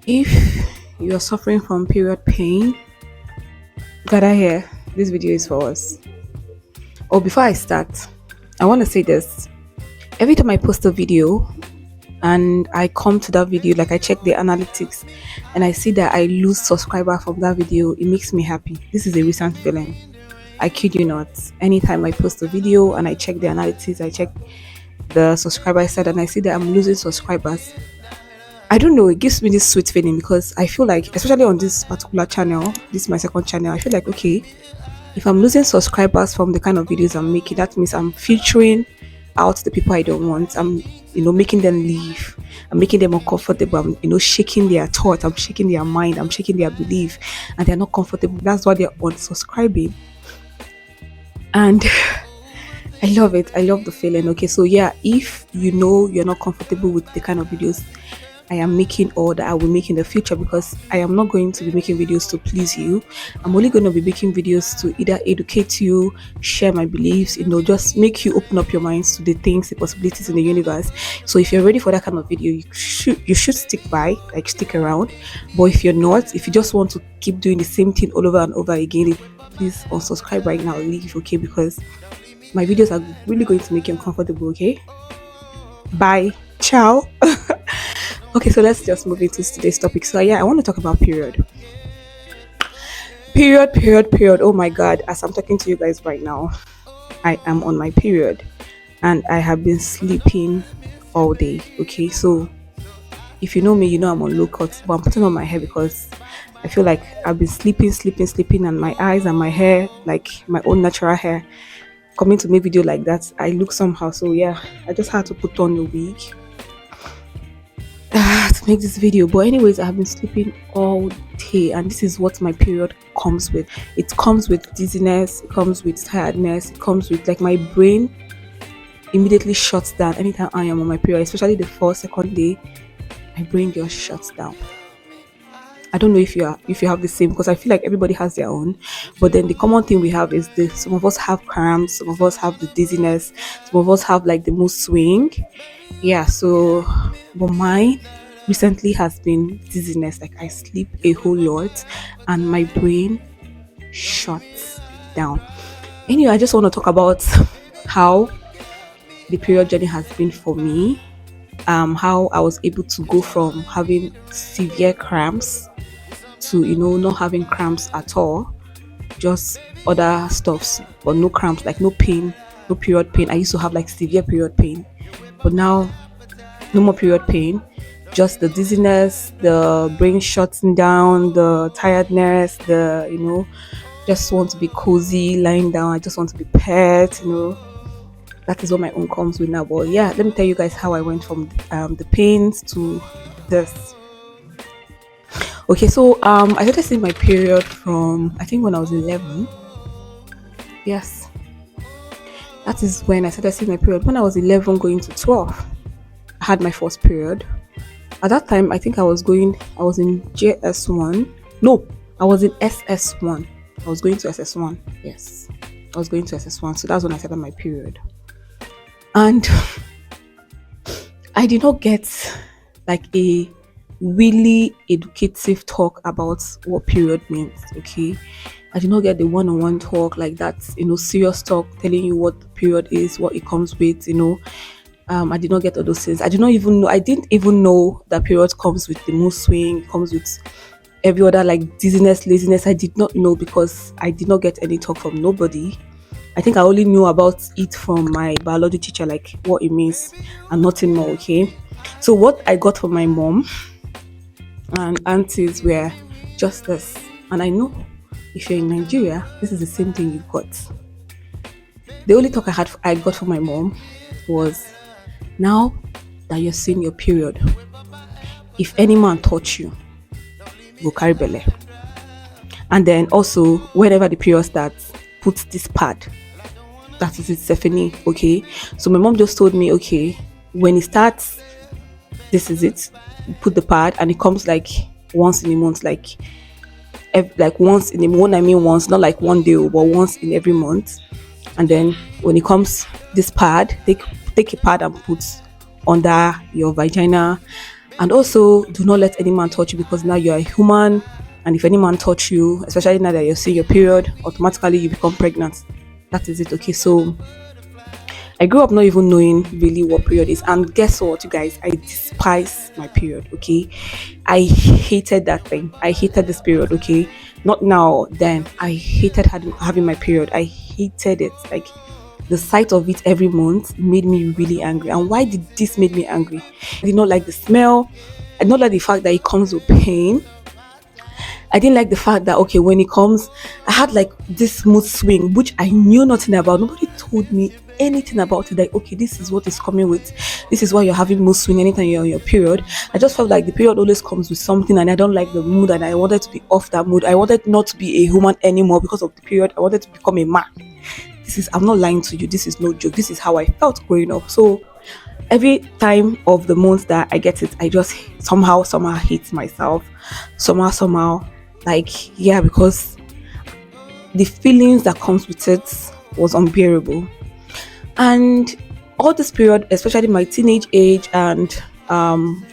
If you're suffering from period pain, gather here. This video is for us. Oh, before I start, I want to say this. Every time I post a video and I come to that video, like I check the analytics and I see that I lose subscriber from that video, it makes me happy. This is a recent feeling. I kid you not. Anytime I post a video and I check the analytics, I check the subscriber side and I see that I'm losing subscribers, I don't know, it gives me this sweet feeling because I feel like, especially on this particular channel, this is my second channel, I feel like, okay, if I'm losing subscribers from the kind of videos I'm making, that means I'm filtering out the people I don't want. I'm, making them leave. I'm making them uncomfortable. I'm, shaking their thought. I'm shaking their mind. I'm shaking their belief. And they're not comfortable. That's why they're unsubscribing. And I love it. I love the feeling. Okay, so yeah, if you know you're not comfortable with the kind of videos I am making or that I will make in the future, because I am not going to be making videos to please you. I'm only going to be making videos to either educate you, share my beliefs, just make you open up your minds to the things, the possibilities in the universe. So if you're ready for that kind of video, you should stick around. But if you're not, if you just want to keep doing the same thing all over and over again, please unsubscribe right now, leave, okay? Because my videos are really going to make you uncomfortable, okay? Bye. Ciao. Okay, so let's just move into today's topic. So yeah, I want to talk about period. Period. Oh my god, as I'm talking to you guys right now, I am on my period and I have been sleeping all day. Okay, so if you know me, you know I'm on low cut, but I'm putting on my hair because I feel like I've been sleeping, and my eyes and my hair, like my own natural hair, coming to make video like that, I look somehow. So yeah, I just had to put on a wig to make this video. But anyways, I have been sleeping all day and this is what my period comes with. It comes with dizziness, it comes with tiredness, it comes with, like, my brain immediately shuts down anytime I am on my period, especially the first second day. My brain just shuts down. I don't know if you have the same, because I feel like everybody has their own. But then the common thing we have is some of us have cramps, some of us have the dizziness, some of us have like the mood swing. Yeah, so but mine recently has been dizziness. Like I sleep a whole lot and my brain shuts down. Anyway, I just want to talk about how the period journey has been for me. How I was able to go from having severe cramps to not having cramps at all, just other stuffs, but no cramps, like no pain, no period pain. I used to have like severe period pain, but now no more period pain, just the dizziness, the brain shutting down, the tiredness, the just want to be cozy lying down, I just want to be pet. That is what my own comes with now. But yeah, let me tell you guys how I went from the pains to this. Okay, so I started seeing my period from, I think, when I was 11. Yes, that is when I started seeing my period. When I was 11 going to 12, I had my first period. At that time, I think I was in JS1. No, I was in SS1. I was going to SS1. Yes, I was going to SS1. So that's when I started my period. And I did not get like a really educative talk about what period means. Okay, I did not get the one-on-one talk like that, serious talk telling you what the period is, what it comes with. I did not get all those things. I didn't even know that period comes with the mood swing, comes with every other, like, dizziness, laziness. I did not know because I did not get any talk from nobody. I think I only knew about it from my biology teacher, like what it means and nothing more. Okay, so what I got from my mom and aunties were just this, and I know if you're in Nigeria, this is the same thing you got. The only talk I got from my mom was, now that you're seeing your period, if any man touch you, go carry belly. And then also, whenever the period starts, put this pad. That is it, Stephanie. Okay, so my mom just told me, okay, when it starts, this is it. You put the pad, and it comes like once in a month, like once in a month. I mean once, not like one day, but once in every month. And then when it comes, this pad, take a pad and put under your vagina, And also, do not let any man touch you, because now you're a human. And if any man touch you, especially now that you're seeing your period, automatically you become pregnant. That is it. Okay. So I grew up not even knowing really what period is. And guess what, you guys? I despise my period. Okay. I hated that thing. I hated this period. Okay. Not now, then. I hated having my period. I hated it. Like, the sight of it every month made me really angry. And why did this make me angry? I did not like the smell. I did not like the fact that it comes with pain. I didn't like the fact that, okay, when it comes, I had like this mood swing, which I knew nothing about. Nobody told me anything about it. Like, okay, this is what is coming with. This is why you're having mood swing anytime you're on your period. I just felt like the period always comes with something, and I don't like the mood, and I wanted to be off that mood. I wanted not to be a human anymore because of the period. I wanted to become a man. I'm not lying to you. This is no joke. This is how I felt growing up. So every time of the month that I get it, I just somehow hate myself. Somehow, like, yeah, because the feelings that comes with it was unbearable. And all this period, especially my teenage age and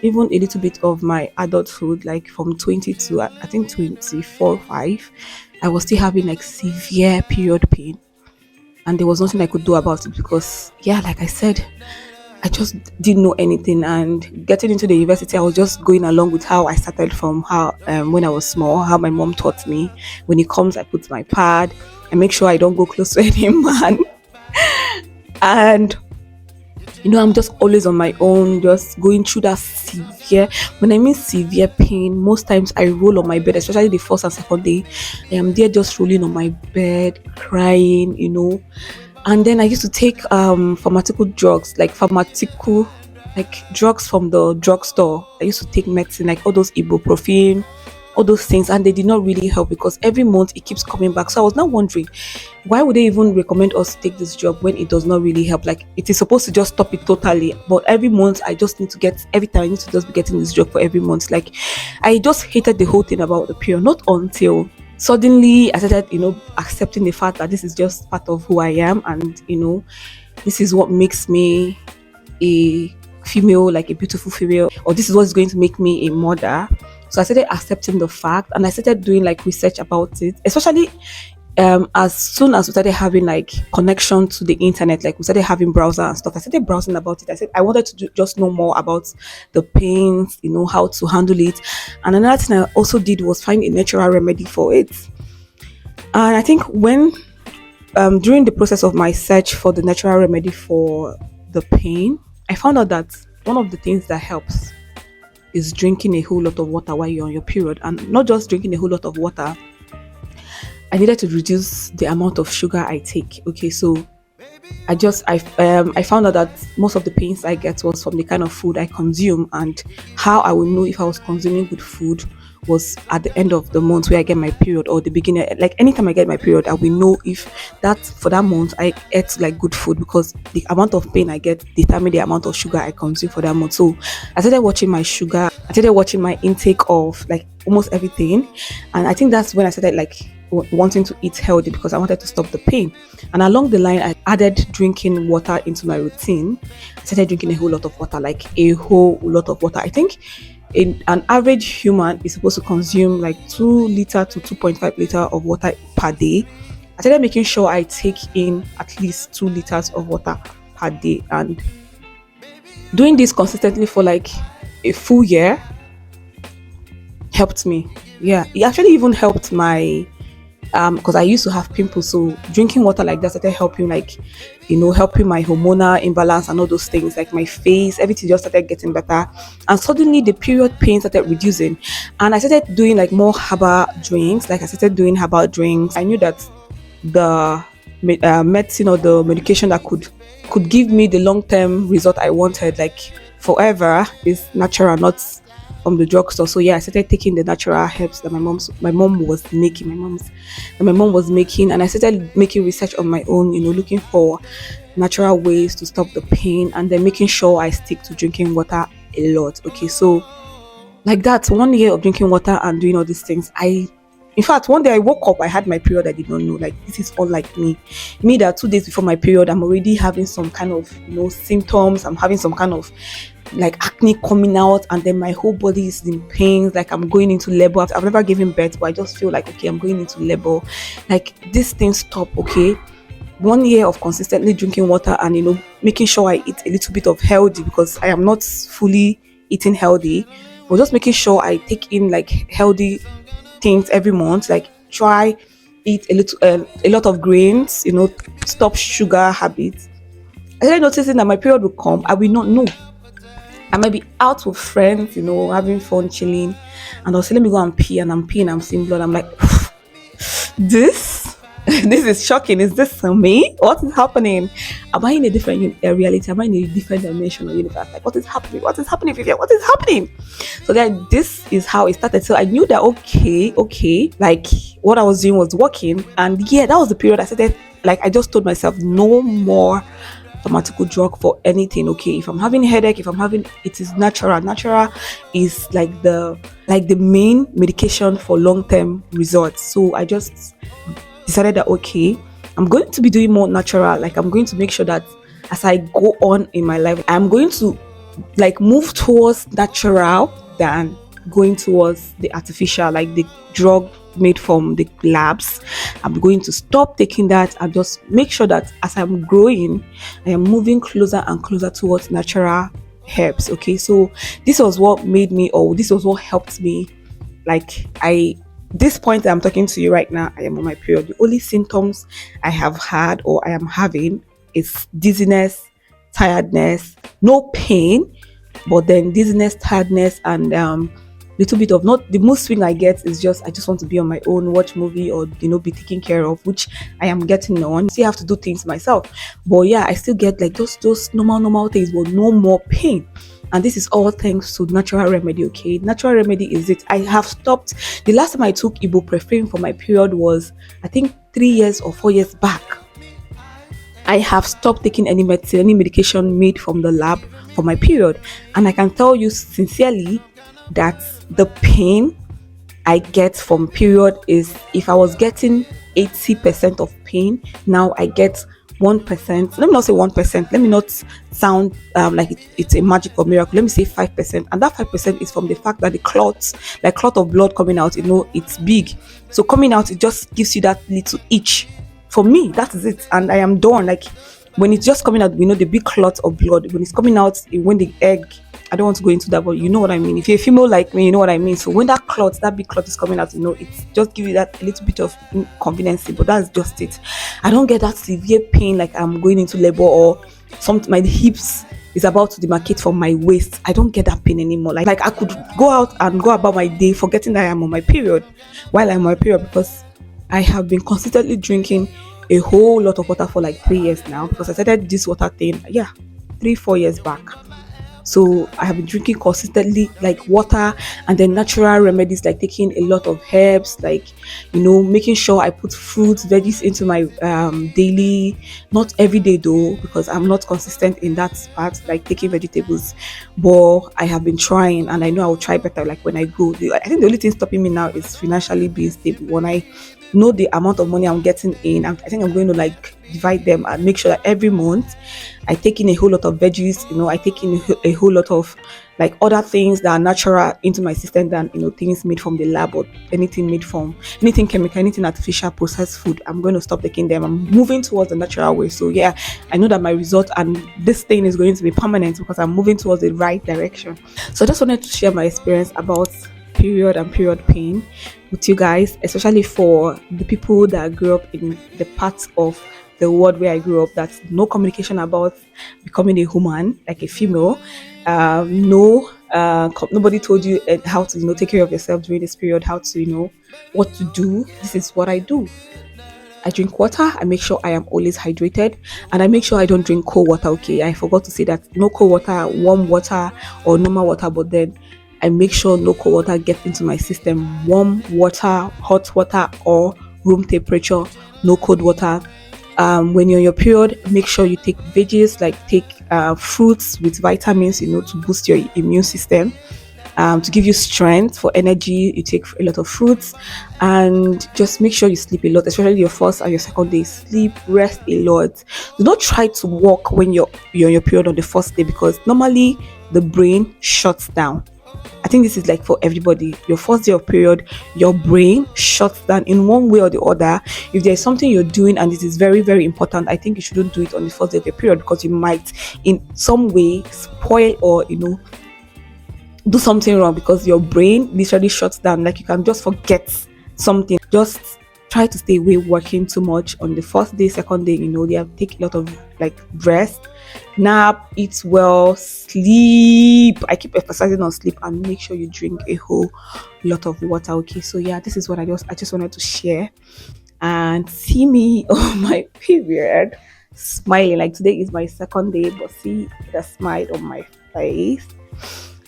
even a little bit of my adulthood, like from 20 to I think 24, 5, I was still having like severe period pain. And there was nothing I could do about it because, yeah, like I said, I just didn't know anything. And getting into the university, I was just going along with how I started from how when I was small, how my mom taught me. When it comes, I put my pad. I make sure I don't go close to any man. And I'm just always on my own, just going through that severe. When I mean severe pain, most times I roll on my bed, especially the first and second day. I am there just rolling on my bed, crying. And then I used to take pharmaceutical drugs, like drugs from the drugstore. I used to take medicine, like all those ibuprofen, all those things, and they did not really help because every month it keeps coming back. So I was now wondering, why would they even recommend us to take this drug when it does not really help? Like, it is supposed to just stop it totally, but every month I just need to get every time I need to just be getting this drug for every month. Like, I just hated the whole thing about the period. Not until suddenly I started, accepting the fact that this is just part of who I am, and this is what makes me a female, like a beautiful female, or this is what's going to make me a mother. So I started accepting the fact, and I started doing like research about it, especially as soon as we started having like connection to the internet, like we started having browser and stuff. I started browsing about it. I said I wanted to just know more about the pains, how to handle it. And another thing I also did was find a natural remedy for it. And I think when during the process of my search for the natural remedy for the pain, I found out that one of the things that helps is drinking a whole lot of water while you're on your period. And not just drinking a whole lot of water, I needed to reduce the amount of sugar I take. Okay, so I found out that most of the pains I get was from the kind of food I consume, and how I will know if I was consuming good food was at the end of the month where I get my period, or the beginning. Like anytime I get my period, I will know if that for that month I ate like good food, because the amount of pain I get determine the amount of sugar I consume for that month. So I started watching my sugar. I started watching my intake of like almost everything, and I think that's when I started like wanting to eat healthy, because I wanted to stop the pain. And along the line, I added drinking water into my routine. I started drinking a whole lot of water, like a whole lot of water. I think an average human is supposed to consume like 2 liter to 2.5 liter of water per day. I started making sure I take in at least 2 liters of water per day, and doing this consistently for like a full year helped me. Yeah, it actually even helped my because I used to have pimples, so drinking water like that started helping, like helping my hormonal imbalance and all those things, like my face, everything just started getting better. And suddenly the period pain started reducing, and I started doing like more herbal drinks. Like I started doing herbal drinks. I knew that the medicine or the medication that could give me the long-term result I wanted, like forever, is natural, not from the drugstore. So yeah, I started taking the natural herbs that my mom was making, and I started making research on my own, looking for natural ways to stop the pain, and then making sure I stick to drinking water a lot. Okay, so like that 1 year of drinking water and doing all these things, in fact, one day I woke up, I had my period. I did not know. Like, this is unlike me that 2 days before my period, I'm already having some kind of symptoms. I'm having some kind of like acne coming out, and then my whole body is in pain, like I'm going into labor. I've never given birth, but I just feel like, okay, I'm going into labor. Like, this thing stop, okay? 1 year of consistently drinking water and, making sure I eat a little bit of healthy, because I am not fully eating healthy, but just making sure I take in like healthy things every month, like try eat a lot of grains, stop sugar habits. I started noticing that my period will come, I will not know. I might be out with friends, having fun, chilling, and I'll say, let me go and pee, and I'm peeing, I'm seeing blood. I'm like, this, this is shocking. Is this me? What is happening? Am I in a different reality? Am I in a different dimension or universe? Like, what is happening? What is happening, Vivian? What is happening? So then, this is how it started. So I knew that, okay, like what I was doing was working, and yeah, that was the period I started. Like, I just told myself, no more pharmaceutical drug for anything. Okay, if I'm having headache, if I'm having, it is natural is like the main medication for long-term results. So I just decided that, okay, I'm going to be doing more natural. Like, I'm going to make sure that as I go on in my life, I'm going to like move towards natural than going towards the artificial, like the drug made from the labs. I'm going to stop taking that and just make sure that as I'm growing, I am moving closer and closer towards natural herbs. Okay, so this was what made me, or this was what helped me. Like, this point that I'm talking to you right now, I am on my period. The only symptoms I have had or I am having is dizziness, tiredness, no pain, but then dizziness, tiredness, and little bit of, not the most swing I get is just, I just want to be on my own, watch movie, or be taken care of, which I am getting on. Still have to do things myself, but yeah, I still get like those normal things, but no more pain. And this is all thanks to natural remedy. Okay, natural remedy is it. I have stopped. The last time I took ibuprofen for my period was, I think, 3 years or 4 years back. I have stopped taking any medicine, any medication made from the lab for my period. And I can tell you sincerely that the pain I get from period is, if I was getting 80% of pain, now I get 1%. Let me not say 1%. Let me not sound like it's a magic or miracle. Let me say 5%. And that 5% is from the fact that the clots, like clot of blood coming out, it's big. So coming out, it just gives you that little itch. For me, that is it. And I am done. Like, when it's just coming out, the big clot of blood, when it's coming out, when the egg, I don't want to go into that, but you know what I mean. If you're a female like me, you know what I mean. So when that big clot is coming out, it's just give you that little bit of inconvenience, but that's just it. I don't get that severe pain like I'm going into labor, or my hips is about to demarcate from my waist. I don't get that pain anymore. Like I could go out and go about my day forgetting that I am on my period while I'm on my period, because I have been consistently drinking a whole lot of water for like 3 years now, because I started this water thing, 3-4 years back. So I have been drinking consistently, like water, and then natural remedies, like taking a lot of herbs, like, making sure I put fruits, veggies into my daily, not every day though, because I'm not consistent in that part, like taking vegetables. But I have been trying, and I know I will try better, like when I grow. I think the only thing stopping me now is financially being stable. When I know the amount of money I'm getting in, I think I'm going to like divide them and make sure that every month I take in a whole lot of veggies, I take in a whole lot of like other things that are natural into my system than things made from the lab, or anything made from anything chemical, anything artificial, processed food. I'm going to stop taking them. I'm moving towards the natural way. So yeah, I know that my result and this thing is going to be permanent, because I'm moving towards the right direction. So I just wanted to share my experience about period and period pain with you guys, especially for the people that grew up in the parts of the world where I grew up, that's no communication about becoming a woman, like a female. Nobody told you how to take care of yourself during this period, how to what to do. This is what I do. I drink water. I make sure I am always hydrated, and I make sure I don't drink cold water. Okay, I forgot to say that. No cold water, warm water, or normal water, but then I make sure no cold water gets into my system. Warm water, hot water, or room temperature, no cold water. When you're on your period, make sure you take veggies, like take fruits with vitamins, to boost your immune system. to give you strength for energy. You take a lot of fruits, and just make sure you sleep a lot, especially your first and your second day. Sleep, rest a lot. Do not try to walk when you're on your period on the first day, because normally the brain shuts down. I think this is like for everybody. Your first day of period, your brain shuts down in one way or the other. If there's something you're doing and it is very, very important, I think you shouldn't do it on the first day of your period, because you might in some way spoil or do something wrong, because your brain literally shuts down. Like, you can just forget something. Just try to stay away working too much on the first day, second day. They have take a lot of like rest, nap, eat well, sleep. I keep emphasizing on sleep, and make sure you drink a whole lot of water. Okay, so yeah, this is what I just wanted to share. And see me on my period smiling. Like, today is my second day, but see the smile on my face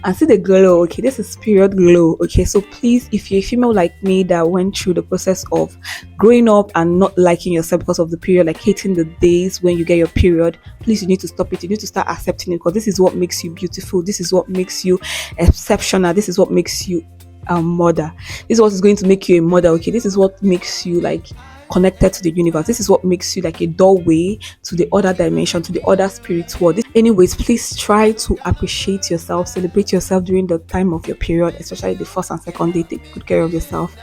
and see the glow. Okay, this is period glow. Okay, so please, if you're a female like me that went through the process of growing up and not liking yourself because of the period, like hating the days when you get your period, please, you need to stop it. You need to start accepting it, because this is what makes you beautiful. This is what makes you exceptional. This is what makes you a mother. This is what is going to make you a mother. Okay, this is what makes you like connected to the universe. This is what makes you like a doorway to the other dimension, to the other spirit world. Anyways, please try to appreciate yourself, celebrate yourself during the time of your period, especially the first and second day. Take good care of yourself.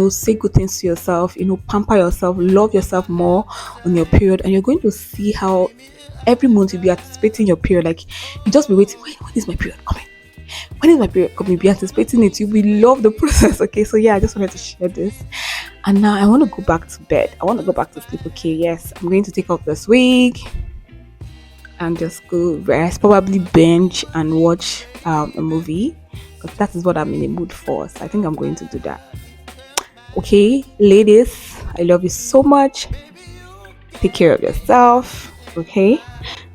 Say good things to yourself. Pamper yourself, love yourself more on your period, and you're going to see how every month you'll be anticipating your period. Like, you just be waiting. When is my period coming? When is my period coming? Be anticipating it. You will love the process. Okay, so yeah, I just wanted to share this. And now I want to go back to bed. I want to go back to sleep. Okay, yes, I'm going to take off this week and just go rest, probably binge and watch a movie, because that is what I'm in a mood for. So I think I'm going to do that. Okay, ladies, I love you so much. Take care of yourself. Okay,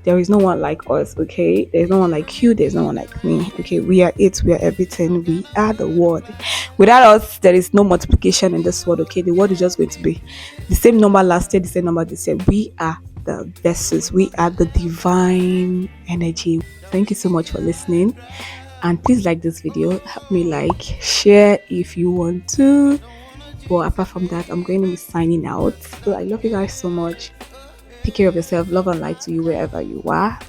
there is no one like us. Okay, there's no one like you. There's no one like me. Okay, we are it. We are everything. We are the world. Without us, there is no multiplication in this world. Okay, the world is just going to be the same number last year, the same number this year. We are the vessels. We are the divine energy. Thank you so much for listening, and please like this video. Help me like, share if you want to. But apart from that, I'm going to be signing out. So I love you guys so much. Take care of yourself. Love and light to you wherever you are.